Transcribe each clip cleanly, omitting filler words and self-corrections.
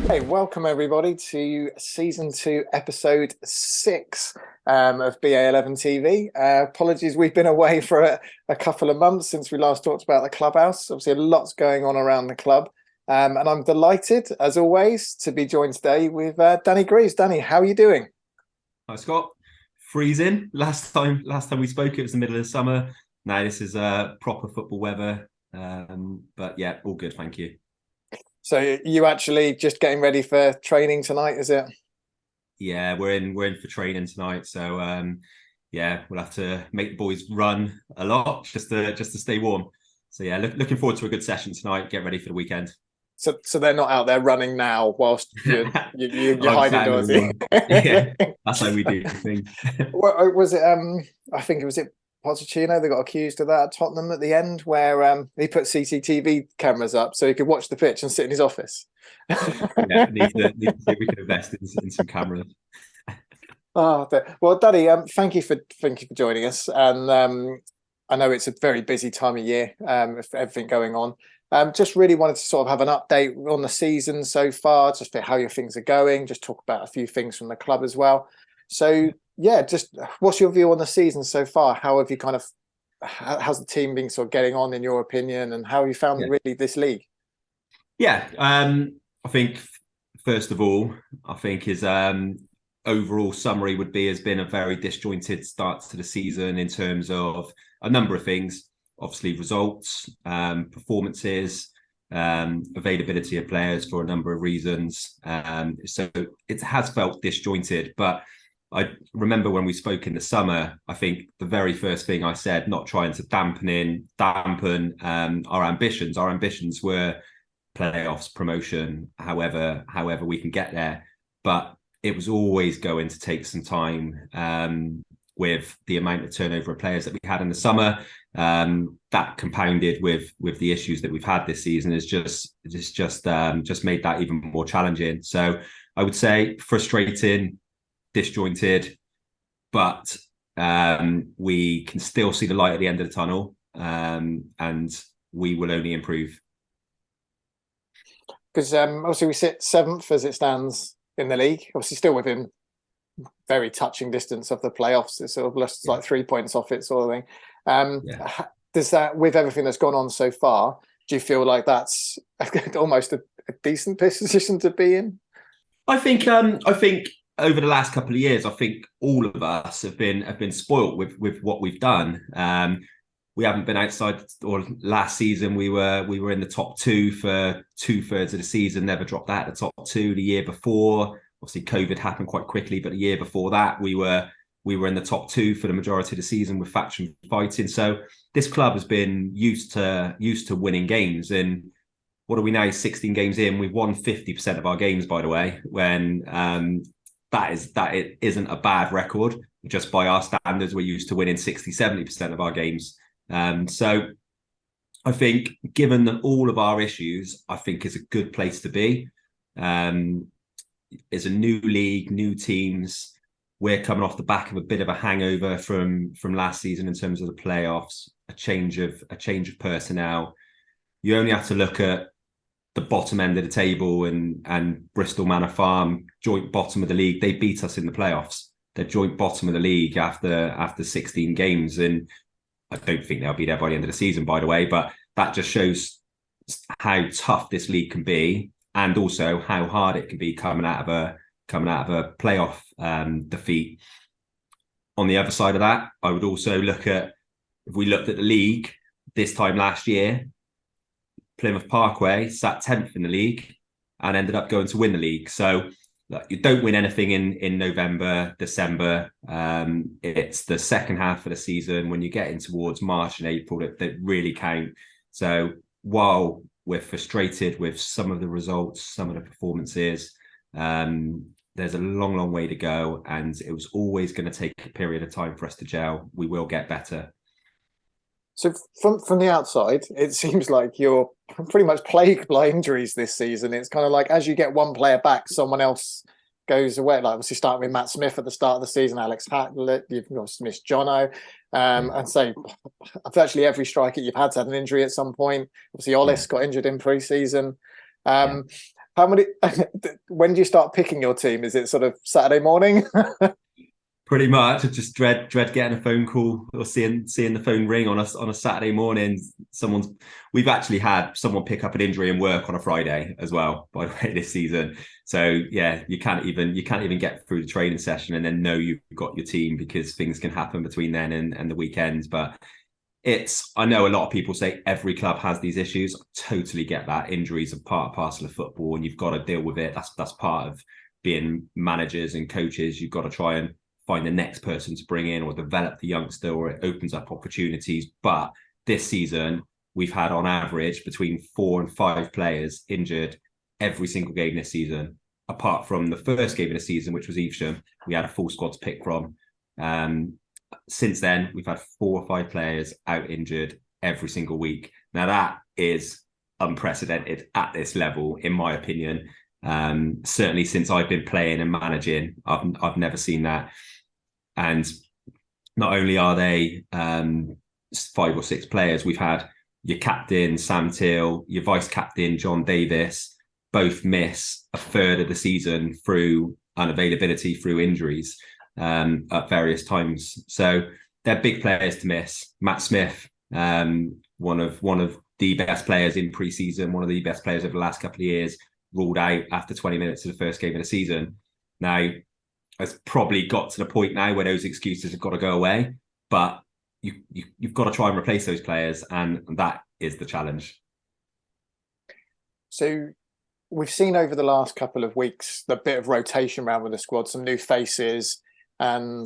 Hey, welcome everybody to season 2, episode 6 of BA11TV. Apologies, we've been away for a couple of months since we last talked about the clubhouse. Obviously, a lot's going on around the club. And I'm delighted, as always, to be joined today with Danny Greaves. Danny, how are you doing? Hi Scott. Freezing. Last time we spoke, it was the middle of the summer. Now this is proper football weather. But yeah, all good, thank you. So you actually just getting ready for training tonight, is it? Yeah, we're in for training tonight. So yeah, we'll have to make the boys run a lot just to stay warm. So yeah, looking forward to a good session tonight. Get ready for the weekend. So they're not out there running now whilst you're I'm hiding sat in indoors. the room. Yeah, that's how we do things. Was it? I think it was it. Pochettino, they got accused of that at Tottenham at the end, where he put CCTV cameras up so he could watch the pitch and sit in his office. Yeah, need to see if we can invest in some cameras. Oh, well, Daddy, thank you for joining us. And I know it's a very busy time of year, with everything going on. Just really wanted to sort of have an update on the season so far, just how your things are going. Just talk about a few things from the club as well. So yeah, just what's your view on the season so far? How have you how's the team been sort of getting on in your opinion, and how have you found Yeah. really this league? Yeah, I think first of all, I think his overall summary would be has been a very disjointed start to the season in terms of a number of things. Obviously, results, performances, availability of players for a number of reasons. So it has felt disjointed, but I remember when we spoke in the summer, I think the very first thing I said, not trying to dampen our ambitions. Our ambitions were playoffs, promotion, however we can get there. But it was always going to take some time with the amount of turnover of players that we had in the summer. That compounded with the issues that we've had this season is just made that even more challenging. So I would say frustrating, disjointed, but we can still see the light at the end of the tunnel, and we will only improve. Because obviously we sit 7th as it stands in the league, obviously still within very touching distance of the playoffs. It's sort of just like 3 points off it, sort of thing. Does that, with everything that's gone on so far, do you feel like that's almost a decent position to be in? I think over the last couple of years, I think all of us have been spoilt with what we've done. We haven't been outside, or last season we were in the top 2 for 2/3 of the season, never dropped out of the top 2. The year before, obviously COVID happened quite quickly, but the year before that we were in the top 2 for the majority of the season with faction fighting. So this club has been used to winning games. And what are we now, 16 games in? We've won 50% of our games, by the way, when it isn't a bad record. Just by our standards, we're used to winning 60-70% of our games. So I think, given that all of our issues, I think is a good place to be. It's a new league, new teams. We're coming off the back of a bit of a hangover from last season in terms of the playoffs, a change of personnel. You only have to look at the bottom end of the table, and Bristol Manor Farm, joint bottom of the league. They beat us in the playoffs. They're joint bottom of the league after 16 games, and I don't think they'll be there by the end of the season, by the way. But that just shows how tough this league can be, and also how hard it can be coming out of a playoff defeat. On the other side of that, I would also look at, if we looked at the league this time last year, Plymouth Parkway sat 10th in the league and ended up going to win the league. So you don't win anything in November, December. It's the second half of the season, when you get in towards March and April, that really count. So while we're frustrated with some of the results, some of the performances, there's a long way to go, and it was always going to take a period of time for us to gel. We will get better. So from the outside, it seems like you're pretty much plagued by injuries this season. It's kind of like, as you get one player back, someone else goes away. Like, obviously starting with Matt Smith at the start of the season, Alex Hatlett, you've missed Jono, and say virtually every striker you've had an injury at some point. Obviously, Ollis got injured in pre-season. How many? When do you start picking your team? Is it sort of Saturday morning? Pretty much. I just dread getting a phone call or seeing the phone ring on a Saturday morning. We've actually had someone pick up an injury and work on a Friday as well, by the way, this season. So yeah, you can't even get through the training session and then know you've got your team, because things can happen between then and the weekends. But I know a lot of people say every club has these issues. I totally get that. Injuries are part and parcel of football, and you've got to deal with it. That's part of being managers and coaches. You've got to try and find the next person to bring in or develop the youngster, or it opens up opportunities. But this season, we've had on average between 4 and 5 players injured every single game this season. Apart from the first game of the season, which was Evesham, we had a full squad to pick from. Since then, we've had 4 or 5 players out injured every single week. Now that is unprecedented at this level, in my opinion. Certainly since I've been playing and managing, I've never seen that. And not only are they 5 or 6 players, we've had your captain, Sam Till, your vice captain, John Davis, both miss a third of the season through unavailability, through injuries at various times. So they're big players to miss. Matt Smith, one of the best players in pre-season, one of the best players over the last couple of years, ruled out after 20 minutes of the first game of the season. Now, it's probably got to the point now where those excuses have got to go away, but you've got to try and replace those players, and that is the challenge. So we've seen over the last couple of weeks the bit of rotation around with the squad, some new faces, and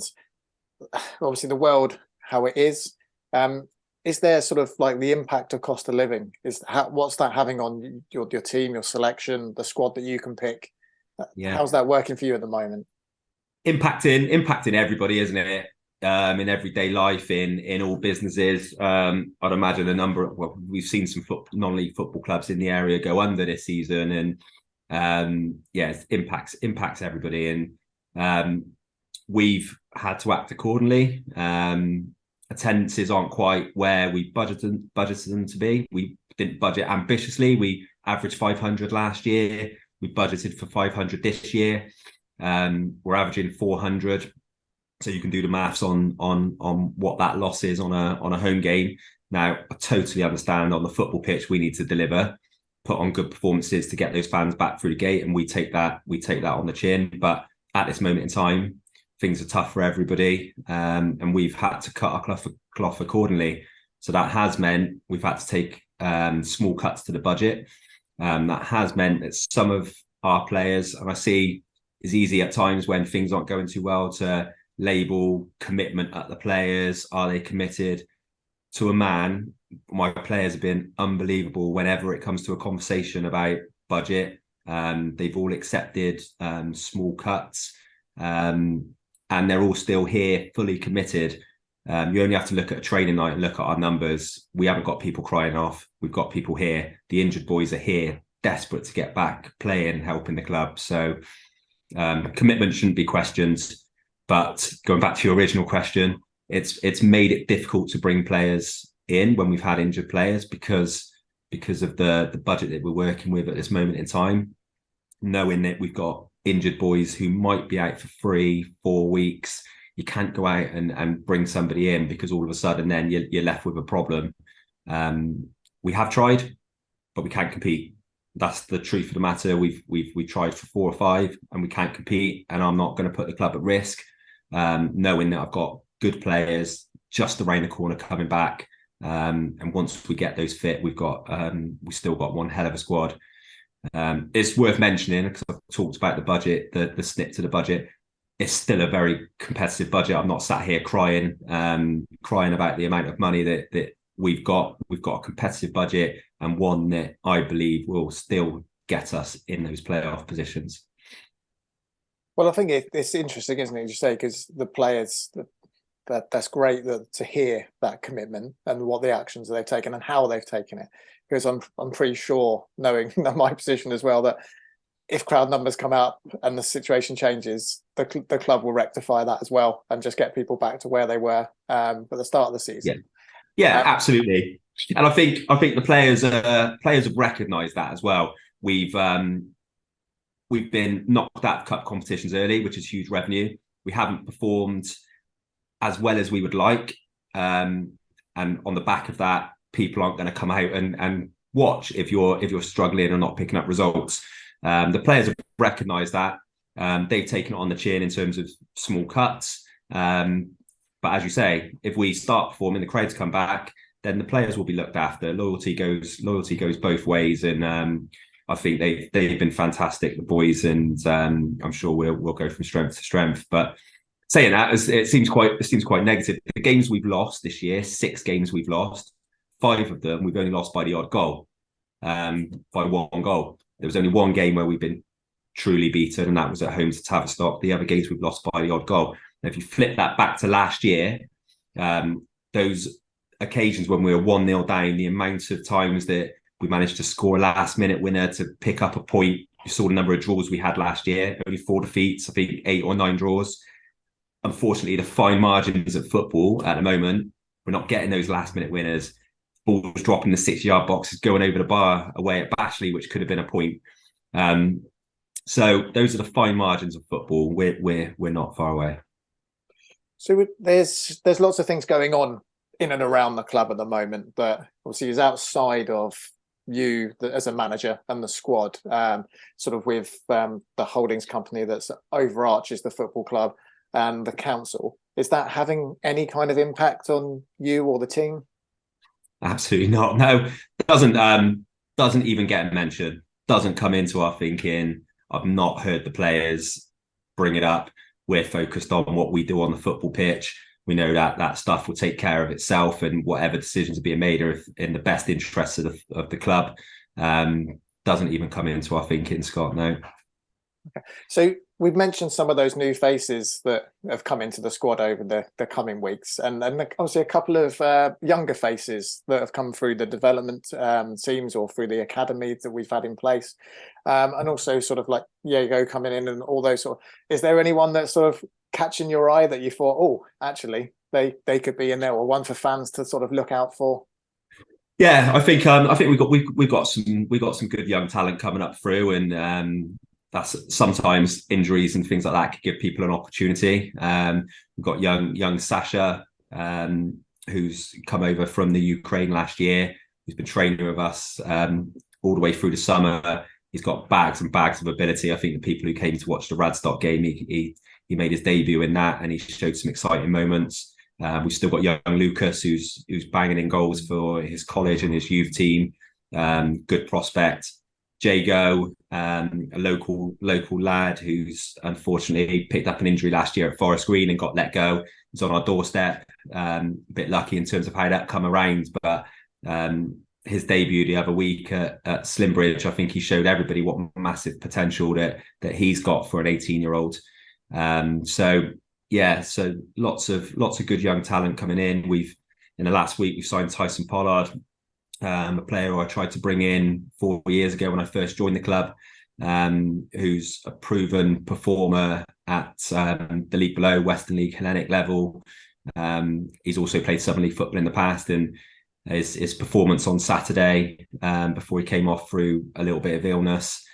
obviously the world how it is. Is there sort of like the impact of cost of living? What's that having on your team, your selection, the squad that you can pick? Yeah, how's that working for you at the moment? Impacting everybody, isn't it? In everyday life, in all businesses. I'd imagine we've seen some non-league football clubs in the area go under this season, and it impacts everybody, and we've had to act accordingly. Attendances aren't quite where we budgeted them to be. We didn't budget ambitiously. We averaged 500 last year. We budgeted for 500 this year. We're averaging 400, so you can do the maths on what that loss is on a home game. Now, I totally understand on the football pitch we need to deliver, put on good performances to get those fans back through the gate, and we take that on the chin. But at this moment in time, things are tough for everybody, and we've had to cut our cloth accordingly. So that has meant we've had to take small cuts to the budget. That has meant that some of our players, and I see it's easy at times when things aren't going too well to label commitment at the players. Are they committed? To a man, my players have been unbelievable whenever it comes to a conversation about budget. They've all accepted small cuts, and they're all still here, fully committed. You only have to look at a training night and look at our numbers. We haven't got people crying off. We've got people here. The injured boys are here, desperate to get back playing, helping the club. So commitment shouldn't be questioned. But going back to your original question, it's made it difficult to bring players in when we've had injured players because of the budget that we're working with at this moment in time, knowing that we've got injured boys who might be out for 3-4 weeks. You can't go out and bring somebody in, because all of a sudden then you're left with a problem. We have tried, but we can't compete. That's the truth of the matter. We've tried for 4 or 5 and we can't compete, and I'm not going to put the club at risk, knowing that I've got good players just around the corner coming back. And once we get those fit, we still got one hell of a squad. It's worth mentioning, because I've talked about the budget, the snip to the budget. It's still a very competitive budget. I'm not sat here crying about the amount of money that we've got. We've got a competitive budget, and one that I believe will still get us in those playoff positions. Well, I think it's interesting, isn't it, as you say, because the players, that's great to hear that commitment and what the actions they've taken and how they've taken it. Because I'm pretty sure, knowing my position as well, that if crowd numbers come up and the situation changes, the club will rectify that as well and just get people back to where they were at the start of the season. Yeah, absolutely. And I think the players have recognised that as well. We've we've been knocked out of cup competitions early, which is huge revenue. We haven't performed as well as we would like. And on the back of that, people aren't going to come out and watch if you're struggling or not picking up results. The players have recognised that. They've taken it on the chin in terms of small cuts. But as you say, if we start performing, the crowds come back, then the players will be looked after. Loyalty goes both ways, and I think they've been fantastic, the boys, and I'm sure we'll go from strength to strength. But saying that, it seems quite negative. The games we've lost this year, 6 games we've lost, 5 of them we've only lost by the odd goal, by 1 goal. There was only 1 game where we've been truly beaten, and that was at home to Tavistock. The other games we've lost by the odd goal. And if you flip that back to last year, those occasions when we were 1-0 down, the amount of times that we managed to score a last-minute winner to pick up a point. You saw the number of draws we had last year, only 4 defeats, I think 8 or 9 draws. Unfortunately, the fine margins of football at the moment, we're not getting those last-minute winners. Balls dropping the 6-yard boxes, going over the bar away at Bashley, which could have been a point. So those are the fine margins of football. We're not far away. So there's lots of things going on in and around the club at the moment that obviously is outside of you as a manager and the squad, sort of with the holdings company that's overarches the football club and the council. Is that having any kind of impact on you or the team? Absolutely not. No, doesn't even get mentioned. Doesn't come into our thinking. I've not heard the players bring it up. We're focused on what we do on the football pitch. We know that stuff will take care of itself, and whatever decisions are being made are in the best interests of the club. Doesn't even come into our thinking, Scott. No. Okay. So we've mentioned some of those new faces that have come into the squad over the coming weeks, and obviously a couple of younger faces that have come through the development teams or through the academy that we've had in place, and also sort of like Diego coming in and all those sort of. Is there anyone that's sort of catching your eye that you thought, oh, actually they could be in there, or one for fans to sort of look out for? Yeah, I think we've got some good young talent coming up through, and that's sometimes injuries and things like that could give people an opportunity. We've got young Sasha, who's come over from the Ukraine last year. He's been training with us all the way through the summer. He's got bags and bags of ability. I think the people who came to watch the Radstock game, he made his debut in that, and he showed some exciting moments. We've still got young Lucas, who's banging in goals for his college and his youth team. Good prospect. Jago, a local lad who's unfortunately picked up an injury last year at Forest Green and got let go. He's on our doorstep. A bit lucky in terms of how that come around, but his debut the other week at Slimbridge, I think he showed everybody what massive potential that he's got for an 18-year-old. So lots of good young talent coming in. In the last week we've signed Tyson Pollard, a player who I tried to bring in 4 years ago when I first joined the club, who's a proven performer at the league below, Western League Hellenic level. He's also played Southern League football in the past, and his performance on Saturday, before he came off through a little bit of illness,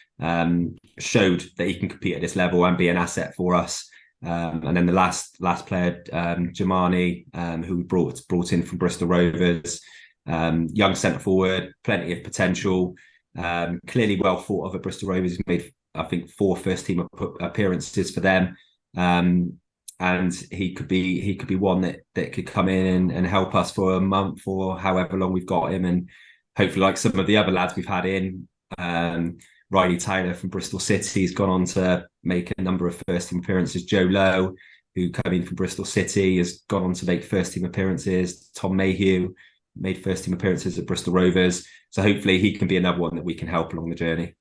showed that he can compete at this level and be an asset for us. And then the last player, Jamani, who we brought in from Bristol Rovers. Young centre forward, plenty of potential, clearly well thought of at Bristol Rovers. He's made, I think, 4 first-team appearances for them, and he could be one that could come in and help us for a month or however long we've got him, and hopefully, like some of the other lads we've had in, Riley Taylor from Bristol City has gone on to make a number of first-team appearances. Joe Lowe, who came in from Bristol City, has gone on to make first-team appearances. Tom Mayhew made first-team appearances at Bristol Rovers. So hopefully he can be another one that we can help along the journey.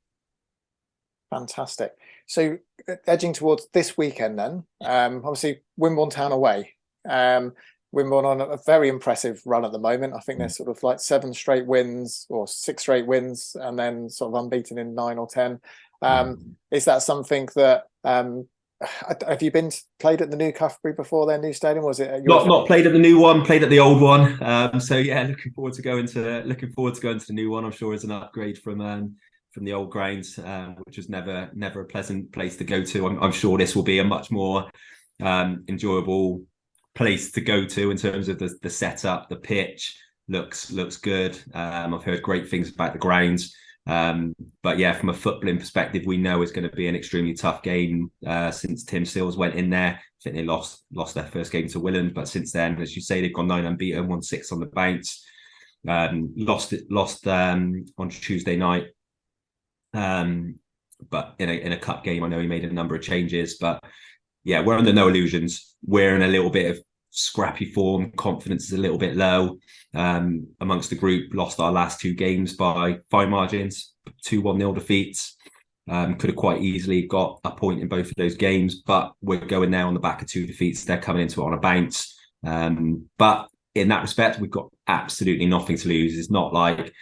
Fantastic. So edging towards this weekend then, obviously Wimborne Town away. Wimborne on a very impressive run at the moment. I think they're sort of like 7 straight wins or 6 straight wins, and then sort of unbeaten in 9 or 10. Is that something that have you played at the new Cuthbury before, their new stadium? Was it not played at the new one, played at the old one? So yeah, looking forward to going to the new one. I'm sure it's an upgrade from the old grounds, which was never a pleasant place to go to. I'm sure this will be a much more enjoyable place to go to in terms of the setup. The pitch looks good. I've heard great things about the grounds. But yeah, from a footballing perspective, we know it's going to be an extremely tough game since Tim Sills went in there. I think they lost their first game to Willand, but since then, as you say, they've gone 9 unbeaten, won 6 on the bounce. Lost on Tuesday night. But in a cup game, I know he made a number of changes. But yeah, we're under no illusions. We're in a little bit of scrappy form. Confidence is a little bit low amongst the group. Lost our last 2 games by fine margins, 2-1-0 defeats. Could have quite easily got a point in both of those games, but we're going there on the back of 2 defeats. They're coming into it on a bounce. But in that respect, we've got absolutely nothing to lose. It's not like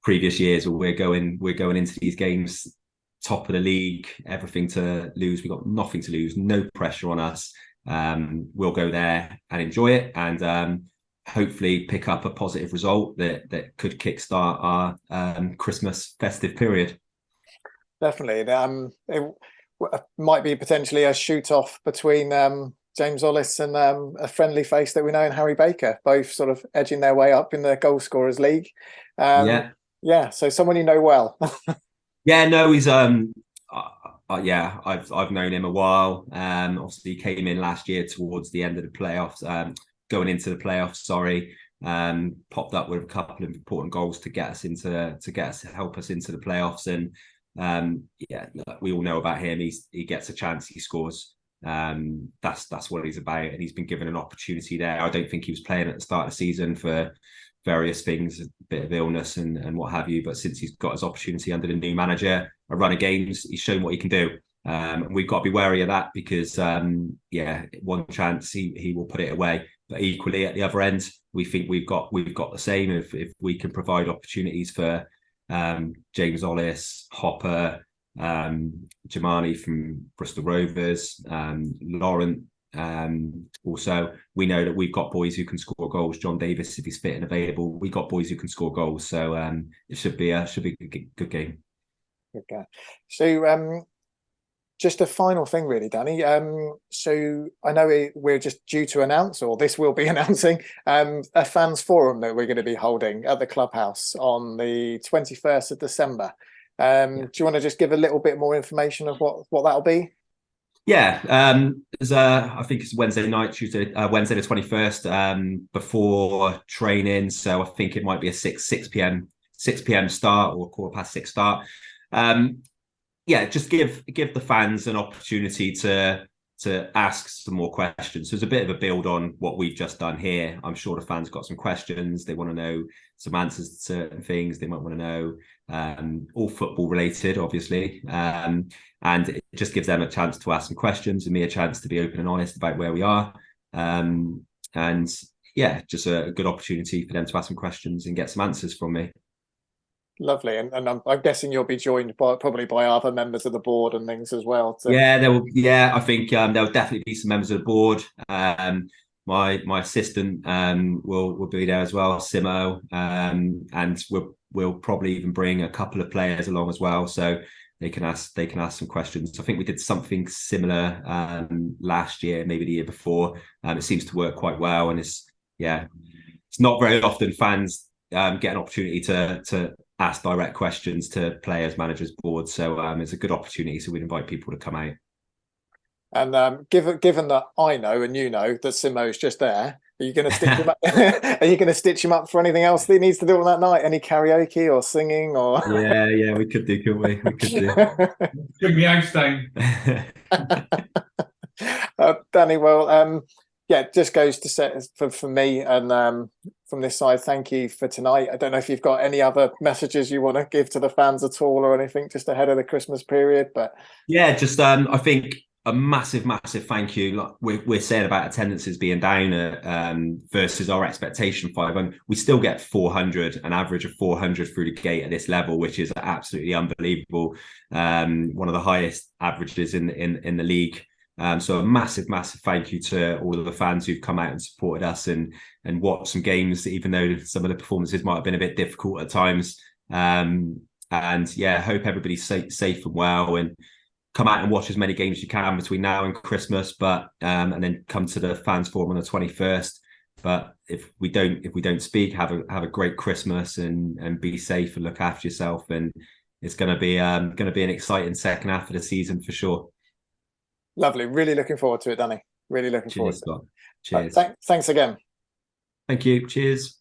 previous years where we're going into these games top of the league, everything to lose. We've got nothing to lose, no pressure on us. We'll go there and enjoy it, and hopefully pick up a positive result that could kickstart our Christmas festive period. Definitely. It might be potentially a shoot off between James Ollis and a friendly face that we know in Harry Baker, both sort of edging their way up in the goal scorers league. Yeah, so someone you know well. Yeah, no, he's yeah, I've known him a while. Obviously he came in last year towards the end of the playoffs, going into the playoffs, sorry. Popped up with a couple of important goals to help us into the playoffs. And yeah, we all know about him. He gets a chance, he scores. That's what he's about, and he's been given an opportunity there. I don't think he was playing at the start of the season for various things, a bit of illness and what have you, but since he's got his opportunity under the new manager, a run of games, he's shown what he can do. And we've got to be wary of that because yeah, one chance he will put it away, but equally at the other end, we think we've got the same. If we can provide opportunities for James Ollis, Hopper, Jamani from Bristol Rovers, Laurent. Also, we know that we've got boys who can score goals. John Davis, if he's fit and available, we got boys who can score goals. So it should be a good game. Okay. So just a final thing, really, Danny. So I know we're just due to announce, or this will be announcing, a fans forum that we're going to be holding at the clubhouse on the 21st of December. Do you want to just give a little bit more information of what that'll be? Yeah, I think it's Wednesday night, Wednesday the 21st, before training. So I think it might be a 6 p.m. start or 6:15 start. Yeah, just give the fans an opportunity to ask some more questions. So there's a bit of a build on what we've just done here. I'm sure the fans got some questions. They want to know some answers to certain things. They might want to know all football related, obviously. And it just gives them a chance to ask some questions and me a chance to be open and honest about where we are. And yeah, just a good opportunity for them to ask some questions and get some answers from me. Lovely, and I'm guessing you'll be joined probably by other members of the board and things as well. Yeah, there will. Yeah, I think there'll definitely be some members of the board. My assistant will be there as well, Simo, and we'll probably even bring a couple of players along as well, so they can ask some questions. I think we did something similar last year, maybe the year before. It seems to work quite well, and it's not very often fans get an opportunity to ask direct questions to players, managers, boards. So it's a good opportunity. So we'd invite people to come out. And given that I know and you know that Simo's just there, are you going to stitch him up? Are you going to stitch him up for anything else that he needs to do on that night? Any karaoke or singing or? Yeah, we could do, couldn't we? We could do. Give me Einstein. Danny, well, yeah, it just goes to set for me and from this side, thank you for tonight. I don't know if you've got any other messages you want to give to the fans at all or anything just ahead of the Christmas period, but yeah, just I think a massive thank you. Like we're saying about attendances being down versus our expectation 500. We still get 400, an average of 400 through the gate at this level, which is absolutely unbelievable. One of the highest averages in the league. So a massive thank you to all of the fans who've come out and supported us and watched some games, even though some of the performances might have been a bit difficult at times. And yeah, hope everybody's safe and well, and come out and watch as many games as you can between now and Christmas. But and then come to the fans forum on the 21st. But if we don't speak, have a great Christmas and be safe and look after yourself. And it's going to be an exciting second half of the season for sure. Lovely. Really looking forward to it, Danny. Really looking forward Cheers, to it. Scott. Cheers. Thanks again. Thank you. Cheers.